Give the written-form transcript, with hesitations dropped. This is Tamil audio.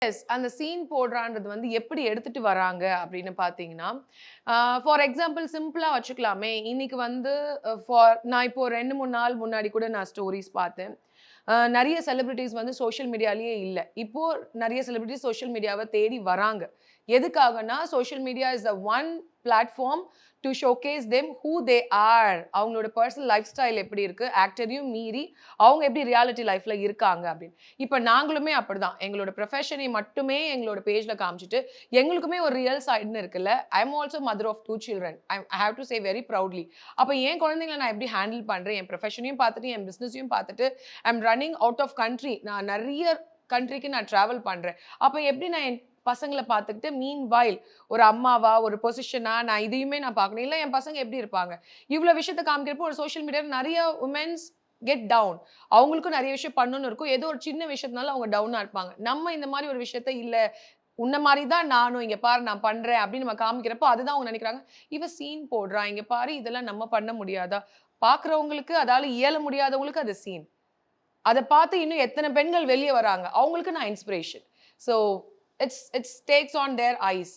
எஸ். அந்த சீன் போடுறான்றது வந்து எப்படி எடுத்துட்டு வராங்க அப்படின்னு பார்த்தீங்கன்னா, ஃபார் எக்ஸாம்பிள் சிம்பிளா வச்சுக்கலாமே. இன்னைக்கு வந்து நான் இப்போ 2, 3 நாள் முன்னாடி கூட நான் ஸ்டோரீஸ் பார்த்தேன். நெறைய செலிபிரிட்டீஸ் வந்து சோஷியல் மீடியாலயே இல்ல. இப்போ நெறைய செலிபிரிட்டீஸ் சோஷியல் மீடியாவ தேடி வராங்க. எதுக்காகன்னா, social media is the one platform to showcase them who they are. அவங்களோட பெர்சனல் லைஃப் ஸ்டைல் எப்படி இருக்கு, ஆக்டரையும் மீறி அவங்க எப்படி ரியாலிட்டி லைஃப்ல இருக்காங்க அப்படின்னு. இப்ப நாங்களுமே அப்படிதான். எங்களோட ப்ரொஃபஷனை மட்டுமே எங்களோட பேஜ்ல காமிச்சுட்டு, எங்களுக்குமே ஒரு ரியல் சைடுன்னு இருக்குல்ல. I am also mother of 2 children. I have to say very proudly. அப்ப என் குழந்தைங்கள நான் எப்படி ஹேண்டில் பண்றேன், என் ப்ரொஃபஷனையும் பார்த்துட்டு, என் பிசினஸையும் பார்த்துட்டு, ஐ அம் ரன்னிங் அவுட் ஆஃப் கண்ட்ரி. நான் நெறைய கண்ட்ரிக்கு நான் டிராவல் பண்றேன். அப்ப எப்படி நான் என் பசங்கள பார்த்துக்கிட்டு மீன் வைல் ஒரு அம்மாவா, ஒரு பொசிஷனா நான் இதையுமே நான் பார்க்கணும். இல்ல என் பசங்க எப்படி இருப்பாங்க? இவ்ளோ விஷயத்த காமிக்கிறப்போ ஒரு சோஷியல் மீடியால நெறைய வுமென்ஸ் கெட் டவுன். அவங்களுக்கும் நெறைய விஷயம் பண்ணணும்னு இருக்கும். ஏதோ ஒரு சின்ன விஷயத்தினால அவங்க டவுனா இருப்பாங்க. நம்ம இந்த மாரி ஒரு விஷயத்த இல்ல, உன்ன மாரி தான் நானும், இங்க பாரு நான் பண்றேன் அப்படின்னு நம்ம காமிக்கிறப்போ, அதுதான் அவங்க நெனைக்கிறாங்க. இவ சீன் போடுறா, இங்க பாரு இதெல்லாம் நம்ம பண்ண முடியாதா? பார்க்கிறவங்களுக்கு அதால இயல முடியாதவங்களுக்கு அது சீன். அத பார்த்து இன்னும் எத்தன பெண்கள் வெளிய வராங்க. அவங்களுக்கு நான் inspiration. So it's tax on their ice.